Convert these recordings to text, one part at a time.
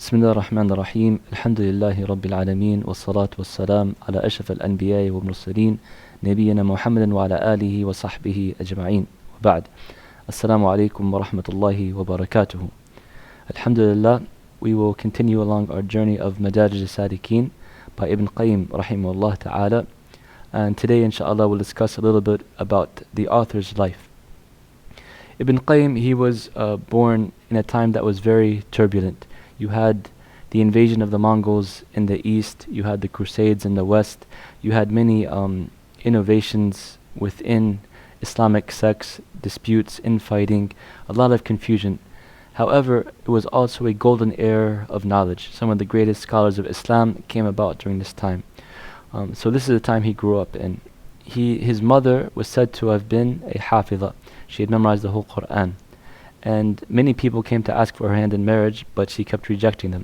بسم الله الرحمن الرحيم الحمد لله رب العالمين والصلاة والسلام على أشرف الأنبياء والمرسلين نبينا محمد وعلى آله وصحبه أجمعين وبعد السلام عليكم ورحمة الله وبركاته. Alhamdulillah, we will continue along our journey of Madarij As-Salikeen by Ibn Qayyim rahimahullah ta'ala, and today inshallah we'll discuss a little bit about the author's life. Ibn Qayyim, he was born in a time that was very turbulent. You had the invasion of the Mongols in the east, you had the Crusades in the west, you had many innovations within Islamic sects, disputes, infighting, a lot of confusion. However, it was also a golden era of knowledge. Some of the greatest scholars of Islam came about during this time. So this is the time he grew up in. His mother was said to have been a hafidha. She had memorized the whole Quran. And many people came to ask for her hand in marriage, but she kept rejecting them.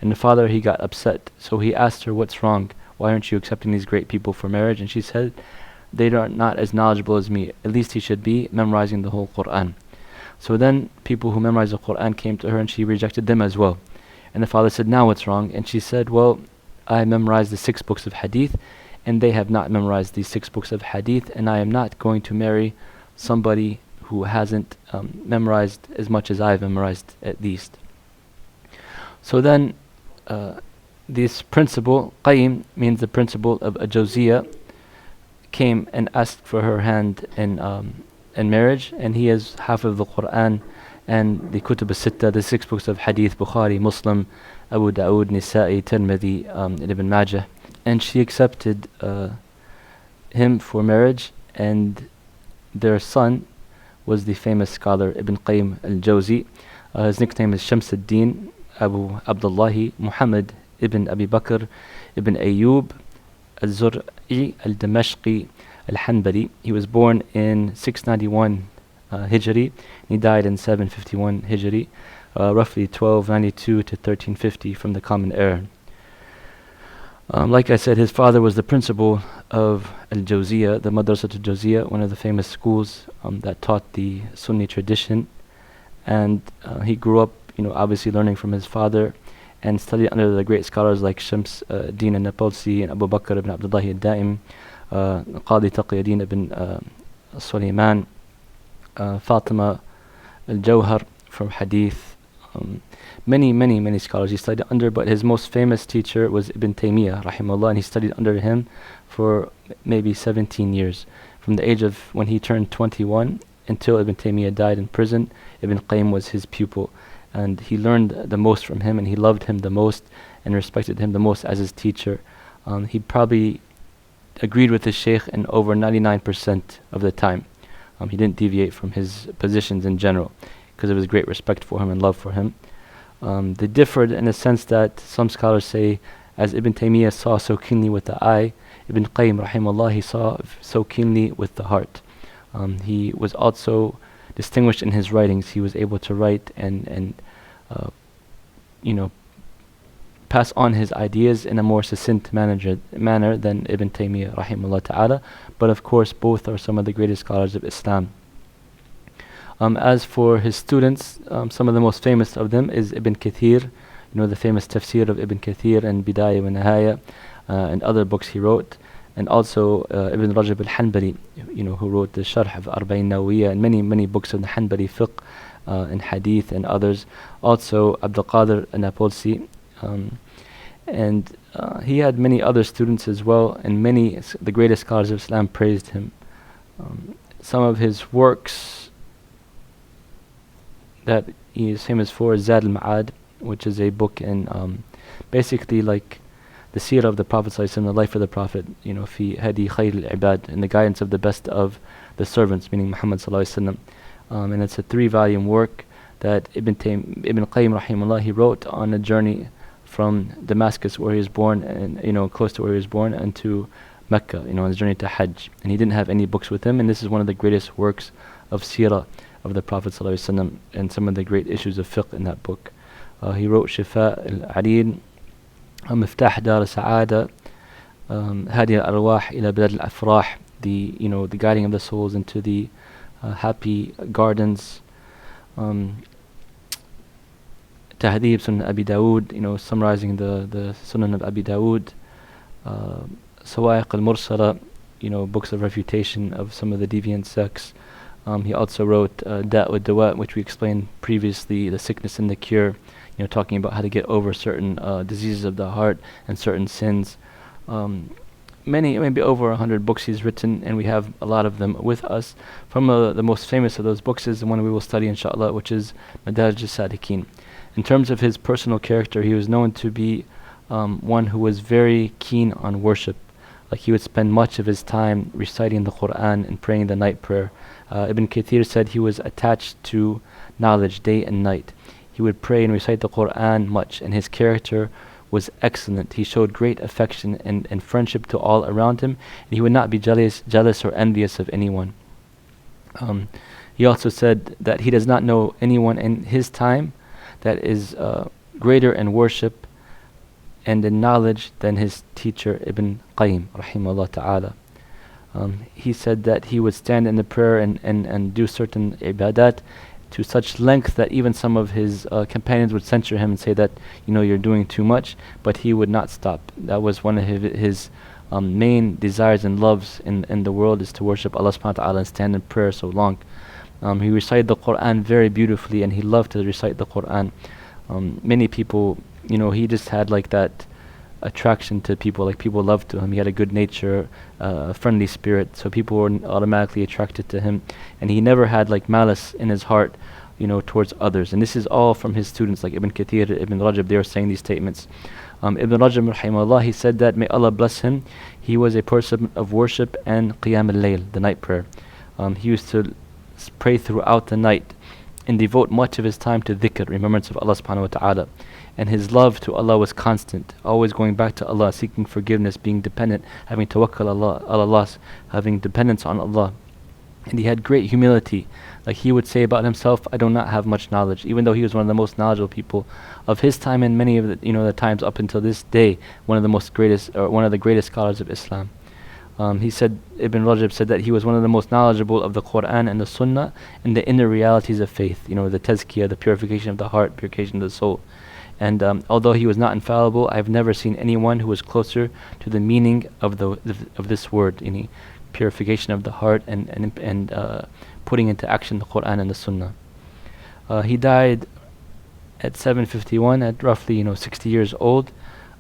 And the father, he got upset. So he asked her, "What's wrong? Why aren't you accepting these great people for marriage?" And she said, "They are not as knowledgeable as me. At least he should be memorizing the whole Quran." So then people who memorized the Quran came to her and she rejected them as well. And the father said, "Now what's wrong?" And she said, "Well, I memorized the 6 books of hadith and they have not memorized these 6 books of hadith, and I am not going to marry somebody who hasn't memorized as much as I've memorized at least." So then this principle, Qayyim means the principle of al-Jawziyya, came and asked for her hand in marriage, and he has half of the Quran and the Kutub al-Sitta, the 6 books of Hadith, Bukhari, Muslim, Abu Dawood, Nisa'i, Tirmidhi, and Ibn Majah. And she accepted him for marriage, and their son was the famous scholar Ibn Qayyim al-Jawzi. His nickname is Shams al-Din Abu Abdullahi Muhammad ibn Abi Bakr ibn Ayyub al-Zur'i al-Damashqi al-Hanbali. He was born in 691 Hijri, and he died in 751 Hijri, roughly 1292 to 1350 from the Common Era. Like I said, his father was the principal of al-Jawziyya, the Madarij As-Salikeen, one of the famous schools that taught the Sunni tradition. And he grew up, obviously learning from his father, and studied under the great scholars like Shams Din al-Napalsi and Abu Bakr ibn Abdullah al-Da'im, Qadi Taqiyuddin ibn Sulaiman, Fatima al-Jawhar from Hadith. Many scholars he studied under, but his most famous teacher was Ibn Taymiyyah rahimahullah, and he studied under him for maybe 17 years. From the age of when he turned 21 until Ibn Taymiyyah died in prison, Ibn Qayyim was his pupil, and he learned the most from him, and he loved him the most and respected him the most as his teacher. He probably agreed with his sheikh in over 99% of the time. He didn't deviate from his positions in general because of his great respect for him and love for him. They differed in the sense that some scholars say, as Ibn Taymiyyah saw so keenly with the eye, Ibn Qayyim rahimahullah, he saw so keenly with the heart. He was also distinguished in his writings. He was able to write and pass on his ideas in a more succinct manner than Ibn Taymiyyah rahimahullah ta'ala. But of course, both are some of the greatest scholars of Islam. As for his students, some of the most famous of them is Ibn Kathir, the famous tafsir of Ibn Kathir and Bidayah wa Nihaya, and other books he wrote, and also Ibn Rajab al-Hanbali, who wrote the Sharh of Arba'in Nawawiyya and many books of the Hanbali fiqh and hadith and others. Also Abdul Qadir al-Napolsi, and he had many other students as well, and the greatest scholars of Islam praised him. Some of his works that he is famous for is Zad al-Ma'ad, which is a book in basically like the seerah of the Prophet ﷺ, the life of the Prophet, fi hadi khayr al-ibad, and the guidance of the best of the servants, meaning Muhammad ﷺ. And it's a 3-volume work that Ibn Qayyim rahimahullah, he wrote on a journey from Damascus, where he was born, and close to where he was born, and to Mecca, on his journey to Hajj. And he didn't have any books with him, and this is one of the greatest works of seerah of the Prophet ﷺ, and some of the great issues of fiqh in that book. He wrote Shifa al-Arid, Miftah Dar al-Sa'ada, Hadi al-Arwah ila Bilad al-Afrah, the guiding of the souls into the happy gardens. Tahdib Sunan Abi Dawood, summarizing the Sunan of Abi Dawood, Sawa'iq al-Mursala, books of refutation of some of the deviant sects. He also wrote Da'u Dawa, which we explained previously, the sickness and the cure, talking about how to get over certain diseases of the heart and certain sins. Maybe over 100 books he's written, and we have a lot of them with us. From the most famous of those books is the one we will study inshallah, which is Madarij As-Salikeen. In terms of his personal character, he was known to be one who was very keen on worship. Like he would spend much of his time reciting the Quran and praying the night prayer. Ibn Kathir said he was attached to knowledge day and night. He would pray and recite the Quran much, and his character was excellent. He showed great affection and friendship to all around him, and he would not be jealous or envious of anyone. He also said that he does not know anyone in his time that is greater in worship and in knowledge than his teacher Ibn al-Qayyim rahimahullah ta'ala. He said that he would stand in the prayer and do certain ibadat to such length that even some of his companions would censure him and say that you're doing too much, but he would not stop. That was one of his main desires and loves in the world, is to worship Allah subhanahu wa ta'ala and stand in prayer so long. He recited the Quran very beautifully, and he loved to recite the Quran. Many people, he just had like that attraction to people, like people loved to him. He had a good nature, a friendly spirit, so people were automatically attracted to him, and he never had like malice in his heart towards others. And this is all from his students like Ibn Kathir, Ibn Rajab. They were saying these statements. Ibn Rajab rahimahullah, he said that, may Allah bless him, he was a person of worship and qiyam al-layl, the night prayer. He used to pray throughout the night and devote much of his time to dhikr, remembrance of Allah subhanahu wa ta'ala. And his love to Allah was constant, always going back to Allah, seeking forgiveness, being dependent, having tawakkul Allah, having dependence on Allah. And he had great humility. Like he would say about himself, I do not have much knowledge, even though he was one of the most knowledgeable people of his time and many of the times up until this day, one of the greatest scholars of Islam. He said, Ibn Rajab said that he was one of the most knowledgeable of the Quran and the Sunnah and the inner realities of faith, the tazkiyah, the purification of the heart, purification of the soul. And although he was not infallible, I've never seen anyone who was closer to the meaning of this word, purification of the heart and putting into action the Quran and the Sunnah. He died at 751, at roughly 60 years old.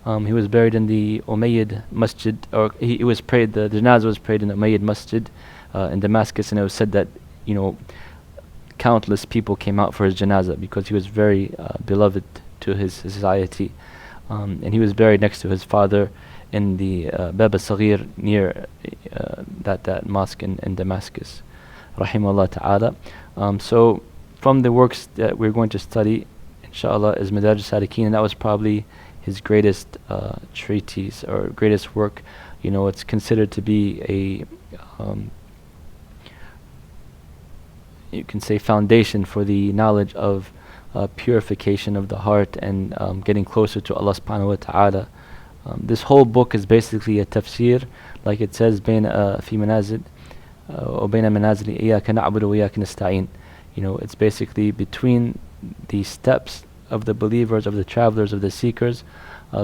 He was buried in the Umayyad Masjid, or he was prayed. The janazah was prayed in the Umayyad Masjid in Damascus, and it was said that countless people came out for his janazah because he was very beloved to his society. And he was buried next to his father in the Bab al-Saghir near that mosque in Damascus, rahimahullah ta'ala. So from the works that we're going to study, inshallah, is Madarij As-Salikeen, and that was probably his greatest treatise or greatest work. It's considered to be a you can say foundation for the knowledge of purification of the heart and getting closer to Allah subhanahu wa ta'ala. This whole book is basically a tafsir, like it says, بين في منازل وبين منازل إياك نعبد وإياك نستعين. It's basically between the steps of the believers, of the travelers, of the seekers,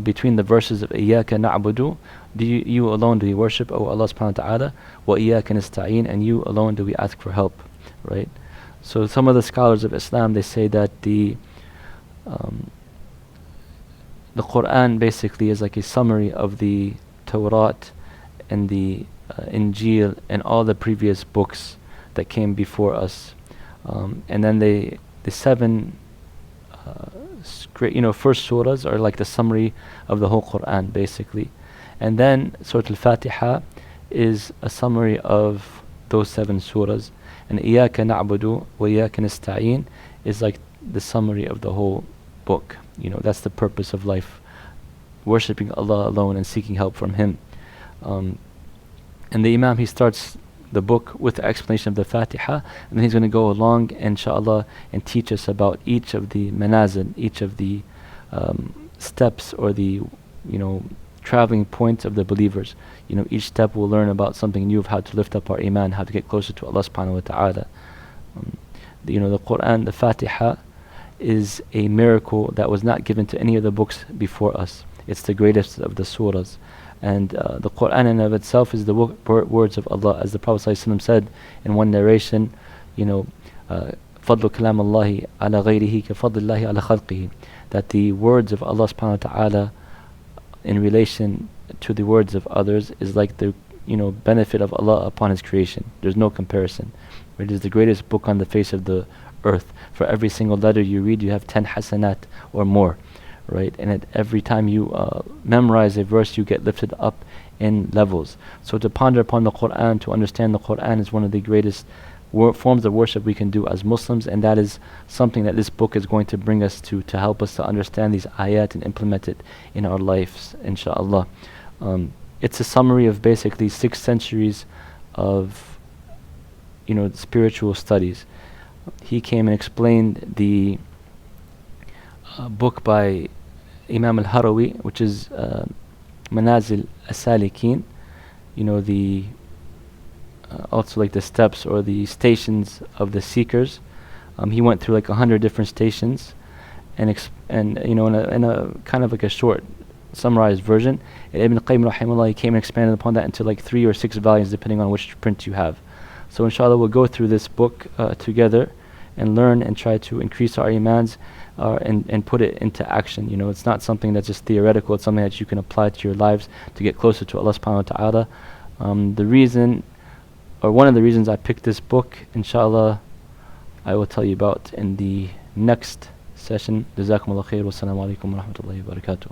between the verses of إياك نعبد, you alone do we worship, O Allah subhanahu wa ta'ala, وإياك نستعين, and you alone do we ask for help, right? So some of the scholars of Islam, they say that the Quran basically is like a summary of the Torah and the Injil and all the previous books that came before us. And then the seven first surahs are like the summary of the whole Quran basically. And then Surah Al-Fatiha is a summary of those seven surahs. And إِيَّاكَ نَعْبُدُ وَإِيَّاكَ نَسْتَعِينُ is like the summary of the whole book. That's the purpose of life, worshipping Allah alone and seeking help from Him. And the Imam, he starts the book with the explanation of the Fatiha, and then he's going to go along, inshallah, and teach us about each of the manazil, each of the steps or the traveling points of the believers. Each step we'll learn about something new of how to lift up our iman, how to get closer to Allah subhanahu wa ta'ala. The Quran, the Fatiha, is a miracle that was not given to any of the books before us. It's the greatest of the surahs. And the Quran in and of itself is the words of Allah. As the Prophet ﷺ said in one narration, you know, فَضْلُ كَلَامَ اللَّهِ عَلَى غَيْرِهِ كَفَضْلِ اللَّهِ عَلَى خَلْقِهِ, that the words of Allah subhanahu wa ta'ala in relation to the words of others is like the benefit of Allah upon His creation. There's no comparison. It is the greatest book on the face of the earth. For every single letter you read, you have 10 hasanat or more, right? And at every time you memorize a verse, you get lifted up in levels. So to ponder upon the Quran, to understand the Quran, is one of the greatest forms of worship we can do as Muslims, and that is something that this book is going to bring us to help us to understand these ayat and implement it in our lives, inshaAllah. It's a summary of basically 6 centuries of spiritual studies. He came and explained the book by Imam al-Harawi, which is Madarij As-Salikeen, the also like the steps or the stations of the seekers. He went through like 100 different stations, and in a kind of like a short summarized version. And Ibn al-Qayyim rahimahullah, he came and expanded upon that into like 3 or 6 volumes depending on which print you have. So inshallah we'll go through this book together and learn and try to increase our imans and put it into action. It's not something that's just theoretical, it's something that you can apply to your lives to get closer to Allah subhanahu wa ta'ala. One of the reasons I picked this book, inshallah, I will tell you about in the next session. Jazakumullah khair. Wassalamu alaikum wa rahmatullahi wa barakatuh.